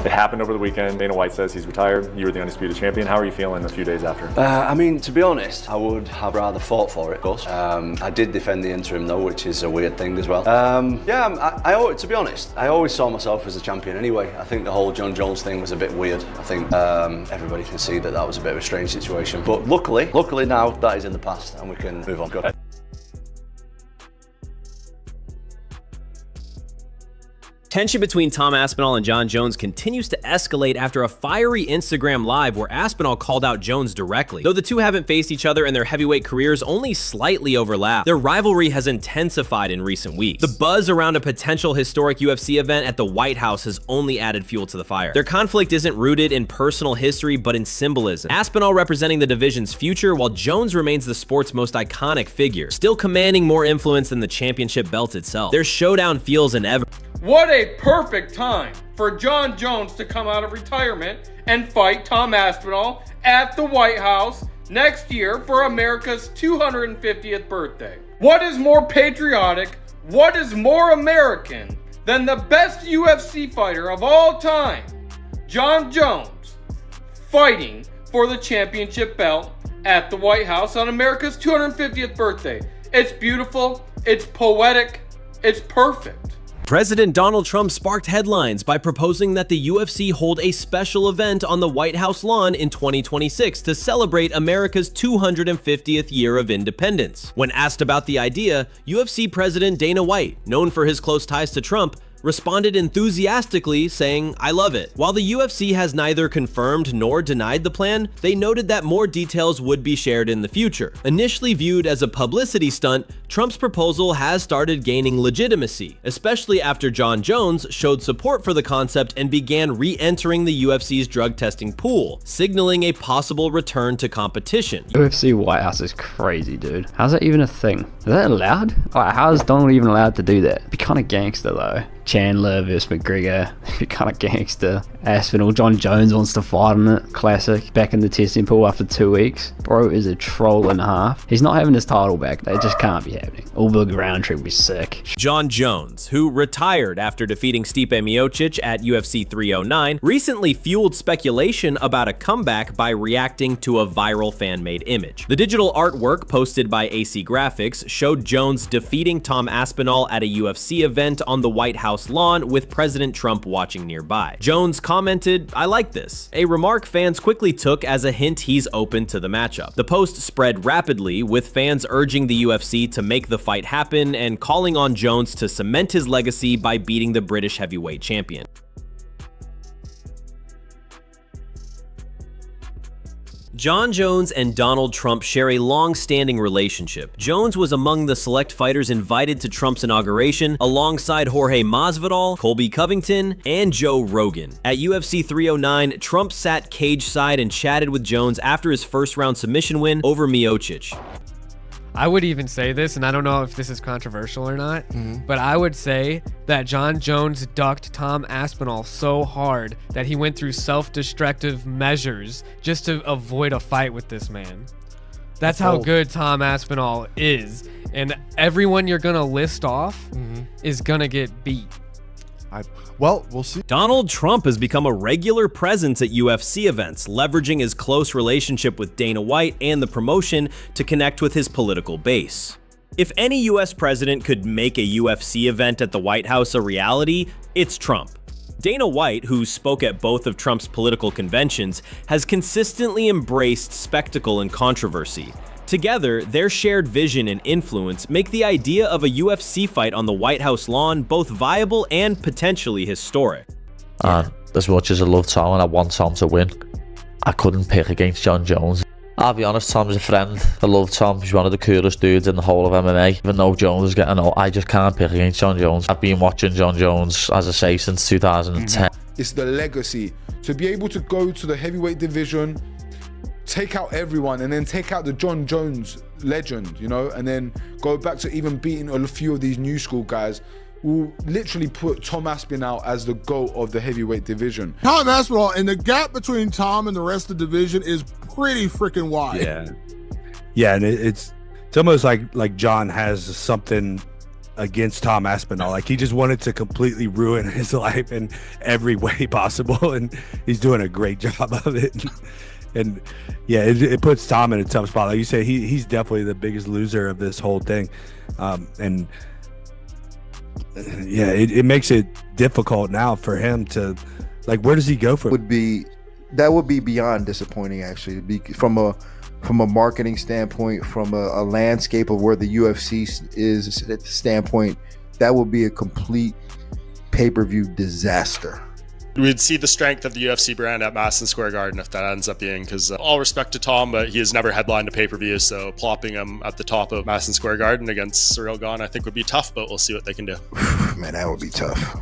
It happened over the weekend. Dana White says he's retired. You were the undisputed champion. How are you feeling a few days after? I mean, to be honest, I would have rather fought for it, of course. I did defend the interim though, which is a weird thing as well. To be honest, I always saw myself as a champion anyway. I think the whole John Jones thing was a bit weird. I think everybody can see that was a bit of a strange situation. But luckily now that is in the past and we can move on. Go. Tension between Tom Aspinall and Jon Jones continues to escalate after a fiery Instagram live where Aspinall called out Jones directly. Though the two haven't faced each other and their heavyweight careers only slightly overlap, their rivalry has intensified in recent weeks. The buzz around a potential historic UFC event at the White House has only added fuel to the fire. Their conflict isn't rooted in personal history but in symbolism. Aspinall representing the division's future while Jones remains the sport's most iconic figure, still commanding more influence than the championship belt itself. Their showdown feels inevitable. What a perfect time for Jon Jones to come out of retirement and fight Tom Aspinall at the White House next year for America's 250th birthday. What is more patriotic, what is more American than the best UFC fighter of all time, Jon Jones, fighting for the championship belt at the White House on America's 250th birthday? It's beautiful, it's poetic, it's perfect. President Donald Trump sparked headlines by proposing that the UFC hold a special event on the White House lawn in 2026 to celebrate America's 250th year of independence. When asked about the idea, UFC President Dana White, known for his close ties to Trump, responded enthusiastically saying, "I love it." While the UFC has neither confirmed nor denied the plan, they noted that more details would be shared in the future. Initially viewed as a publicity stunt, Trump's proposal has started gaining legitimacy, especially after Jon Jones showed support for the concept and began re-entering the UFC's drug testing pool, signaling a possible return to competition. UFC White House is crazy, dude. How's that even a thing? Is that allowed? Like, how is Donald even allowed to do that? It'd be kind of gangster though. Chandler versus McGregor, be kind of gangster. Aspinall, Jon Jones wants to fight on it. Classic. Back in the testing pool after 2 weeks. Bro is a troll and a half. He's not having his title back. That just can't be happening. All big round trip would be sick. Jon Jones, who retired after defeating Stipe Miocic at UFC 309, recently fueled speculation about a comeback by reacting to a viral fan-made image. The digital artwork posted by AC Graphics showed Jones defeating Tom Aspinall at a UFC event on the White House lawn with President Trump watching nearby. Jones commented, "I like this," a remark fans quickly took as a hint he's open to the matchup. The post spread rapidly, with fans urging the UFC to make the fight happen and calling on Jones to cement his legacy by beating the British heavyweight champion. Jon Jones and Donald Trump share a long-standing relationship. Jones was among the select fighters invited to Trump's inauguration alongside Jorge Masvidal, Colby Covington, and Joe Rogan. At UFC 309, Trump sat cage side and chatted with Jones after his first-round submission win over Miocic. I would even say this, and I don't know if this is controversial or not, but I would say that Jon Jones ducked Tom Aspinall so hard that he went through self-destructive measures just to avoid a fight with this man. That's how good Tom Aspinall is, and everyone you're gonna list off is gonna get beat. Well, we'll see. Donald Trump has become a regular presence at UFC events, leveraging his close relationship with Dana White and the promotion to connect with his political base. If any US president could make a UFC event at the White House a reality, it's Trump. Dana White, who spoke at both of Trump's political conventions, has consistently embraced spectacle and controversy. Together, their shared vision and influence make the idea of a UFC fight on the White House lawn both viable and potentially historic. As much as I love Tom and I want Tom to win, I couldn't pick against Jon Jones. I'll be honest, Tom's a friend. I love Tom. He's one of the coolest dudes in the whole of MMA. Even though Jones is getting old, I just can't pick against Jon Jones. I've been watching Jon Jones, as I say, since 2010. It's the legacy. To be able to go to the heavyweight division, take out everyone, and then take out the Jon Jones legend, you know, and then go back to even beating a few of these new school guys, will literally put Tom Aspinall as the GOAT of the heavyweight division. Tom Aspinall, and the gap between Tom and the rest of the division is pretty freaking wide. Yeah, and it's almost like Jon has something against Tom Aspinall. Like, he just wanted to completely ruin his life in every way possible, and he's doing a great job of it. And yeah, it puts Tom in a tough spot. Like you say, he's definitely the biggest loser of this whole thing. And yeah, it makes it difficult now for him to, like, where does he go from? That would be beyond disappointing, actually, from a marketing standpoint, from a landscape of where the UFC is at the standpoint. That would be a complete pay-per-view disaster. We'd see the strength of the UFC brand at Madison Square Garden if that ends up being, because all respect to Tom, but he has never headlined a pay-per-view, so plopping him at the top of Madison Square Garden against Cyril Gane I think would be tough, but we'll see what they can do. Man, that would be tough.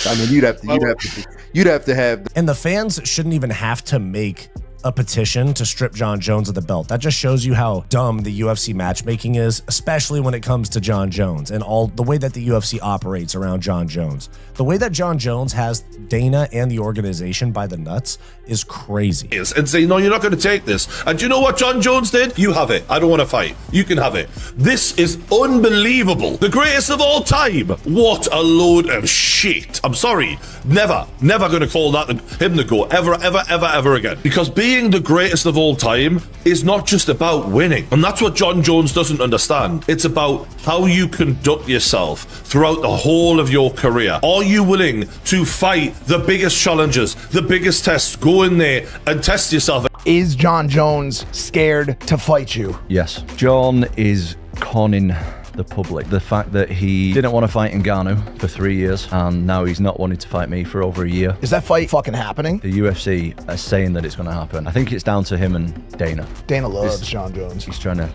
I mean, you'd have to have, and the fans shouldn't even have to make a petition to strip Jon Jones of the belt. That just shows you how dumb the UFC matchmaking is, especially when it comes to Jon Jones and all the way that the UFC operates around Jon Jones. The way that Jon Jones has Dana and the organization by the nuts is crazy. And say, no, you're not going to take this. And do you know what Jon Jones did? You have it. I don't want to fight. You can have it. This is unbelievable. The greatest of all time. What a load of shit. I'm sorry. Never going to call that him the GOAT ever again. Because being the greatest of all time is not just about winning. And that's what Jon Jones doesn't understand. It's about how you conduct yourself throughout the whole of your career. Are you willing to fight the biggest challenges, the biggest tests? Go in there and test yourself. Is Jon Jones scared to fight you? Yes. Jon is conning the public. The fact that he didn't want to fight Ngannou for 3 years and now he's not wanting to fight me for over a year. Is that fight fucking happening? The UFC are saying that it's going to happen. I think it's down to him and Dana. Dana loves Jon Jones. He's trying to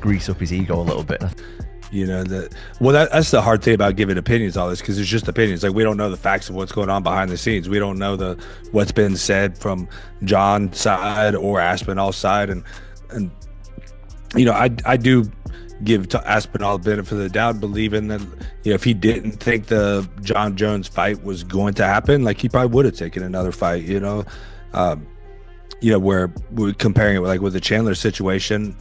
grease up his ego a little bit. You know, that's the hard thing about giving opinions on this, because it's just opinions. Like, we don't know the facts of what's going on behind the scenes. We don't know what's been said from Jon's side or Aspinall's side, and you know, I do give Aspinall the benefit of the doubt, believing that, you know, if he didn't think the Jon Jones fight was going to happen, like, he probably would have taken another fight. You know, where we're comparing it with the Chandler situation.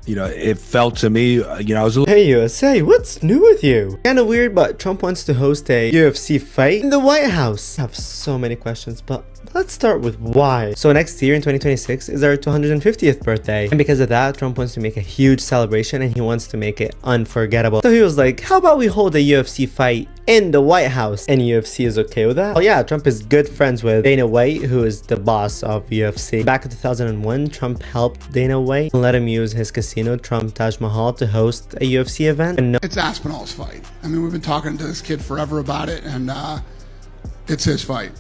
You know, it felt to me, you know, I was a little... Hey USA, what's new with you? Kinda weird, but Trump wants to host a UFC fight in the White House. I have so many questions, but let's start with why. So next year in 2026 is our 250th birthday. And because of that, Trump wants to make a huge celebration and he wants to make it unforgettable. So he was like, how about we hold a UFC fight in the White House? And UFC is okay with that? Well, yeah, Trump is good friends with Dana White, who is the boss of UFC. Back in 2001, Trump helped Dana White and let him use his casino, Trump Taj Mahal, to host a UFC event. And it's Aspinall's fight. I mean, we've been talking to this kid forever about it, and it's his fight.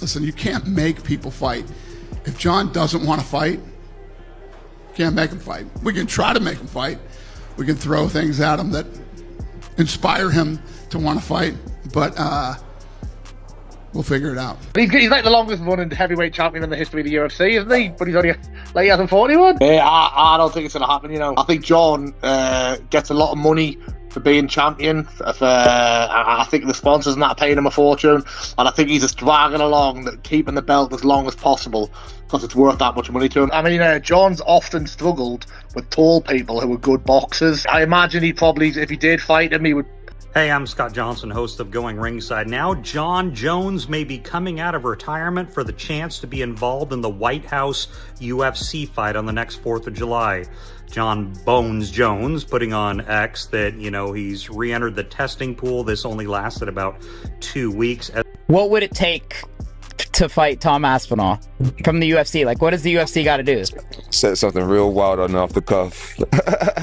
Listen, you can't make people fight. If Jon doesn't want to fight, you can't make him fight. We can try to make him fight. We can throw things at him that inspire him to want to fight, but we'll figure it out. He's like the longest running heavyweight champion in the history of the UFC, isn't he? But he's only he hasn't fought anyone. I don't think it's going to happen, you know. I think Jon gets a lot of money for being champion. I think the sponsors are not paying him a fortune, and I think he's just dragging along, keeping the belt as long as possible because it's worth that much money to him. I mean, Jon's often struggled with tall people who are good boxers. I imagine he probably, if he did fight him, he would. Hey, I'm Scott Johnson, host of Going Ringside Now. Jon Jones may be coming out of retirement for the chance to be involved in the White House UFC fight on the next 4th of July. Jon Bones Jones putting on X that, you know, he's re-entered the testing pool. This only lasted about 2 weeks. What would it take to fight Tom Aspinall from the UFC? Like, what does the UFC got to do? Set something real wild on off the cuff.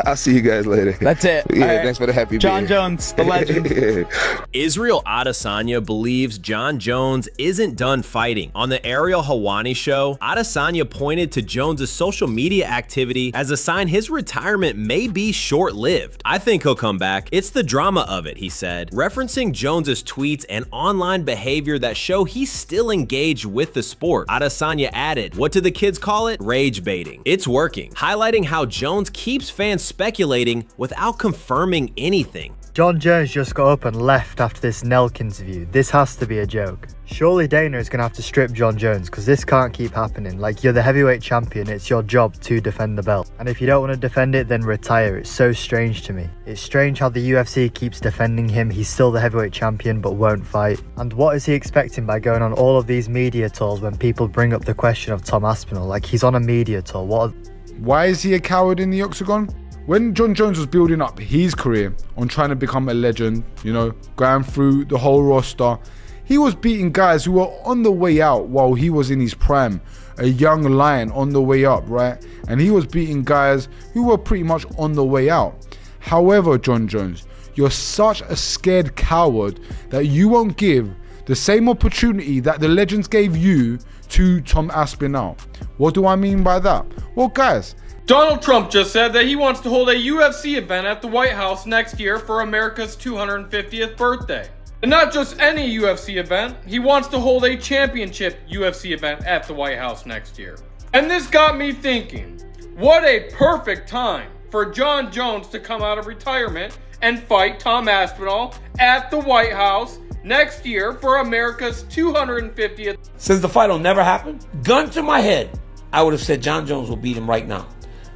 I'll see you guys later. That's it. Yeah, right. Thanks for the happy Jon beer. Jones, the legend. Israel Adesanya believes Jon Jones isn't done fighting. On the Ariel Helwani show, Adesanya pointed to Jones' social media activity as a sign his retirement may be short-lived. I think he'll come back. It's the drama of it, he said, referencing Jones' tweets and online behavior that show he's still engaged with the sport. Adesanya added, what do the kids call it? Rage baiting. It's working, highlighting how Jones keeps fans speculating without confirming anything. Jon Jones just got up and left after this Nelk interview. This has to be a joke. Surely Dana is going to have to strip Jon Jones because this can't keep happening. Like, you're the heavyweight champion, it's your job to defend the belt. And if you don't want to defend it, then retire. It's so strange to me. It's strange how the UFC keeps defending him. He's still the heavyweight champion but won't fight. And what is he expecting by going on all of these media tours when people bring up the question of Tom Aspinall? Like, he's on a media tour. Why is he a coward in the octagon? When Jon Jones was building up his career on trying to become a legend, you know, going through the whole roster, he was beating guys who were on the way out while he was in his prime. A young lion on the way up, right? And he was beating guys who were pretty much on the way out. However, Jon Jones, you're such a scared coward that you won't give the same opportunity that the legends gave you to Tom Aspinall. What do I mean by that? Well, guys, Donald Trump just said that he wants to hold a UFC event at the White House next year for America's 250th birthday. And not just any UFC event, he wants to hold a championship UFC event at the White House next year. And this got me thinking, what a perfect time for Jon Jones to come out of retirement and fight Tom Aspinall at the White House next year for America's 250th. Since the fight will never happen, gun to my head, I would have said Jon Jones will beat him right now.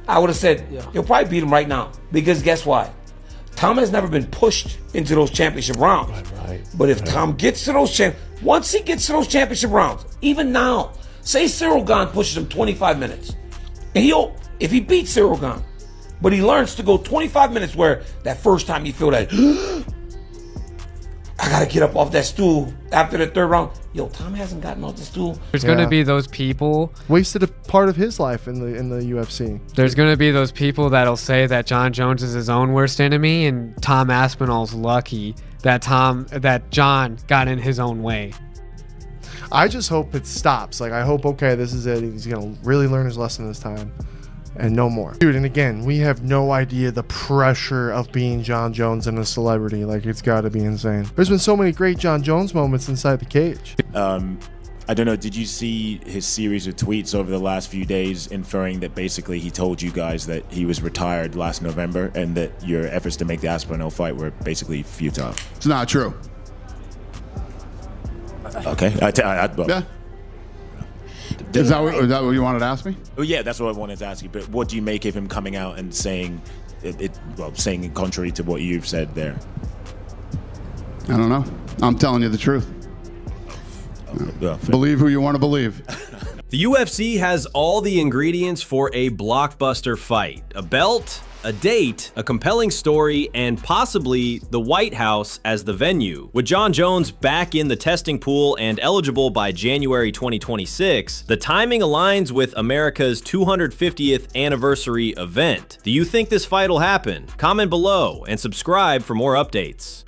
I would have said he'll probably beat him right now, because guess why? Tom has never been pushed into those championship rounds. But if Tom gets to those once he gets to those championship rounds, even now, say Cyril Gane pushes him 25 minutes, and if he beats Cyril Gane, but he learns to go 25 minutes where that first time you feel that I gotta get up off that stool after the third round. Yo, Tom hasn't gotten off the stool. There's gonna be those people wasted a part of his life in the UFC. There's gonna be those people that'll say that Jon Jones is his own worst enemy, and Tom Aspinall's lucky that Jon got in his own way. I just hope it stops. Like, I hope, okay, this is it. He's gonna really learn his lesson this time, and no more. Dude, and again, we have no idea the pressure of being Jon Jones and a celebrity. Like, it's got to be insane. There's been so many great Jon Jones moments inside the cage. I don't know, did you see his series of tweets over the last few days inferring that basically he told you guys that he was retired last November and that your efforts to make the Aspinall fight were basically futile? It's not true. Okay. Yeah. Is that what you wanted to ask me? Oh yeah, that's what I wanted to ask you. But what do you make of him coming out and saying saying contrary to what you've said there? I don't know. I'm telling you the truth. Believe who you want to believe. The UFC has all the ingredients for a blockbuster fight: a belt, a date, a compelling story, and possibly the White House as the venue. With Jon Jones back in the testing pool and eligible by January 2026, the timing aligns with America's 250th anniversary event. Do you think this fight will happen? Comment below and subscribe for more updates.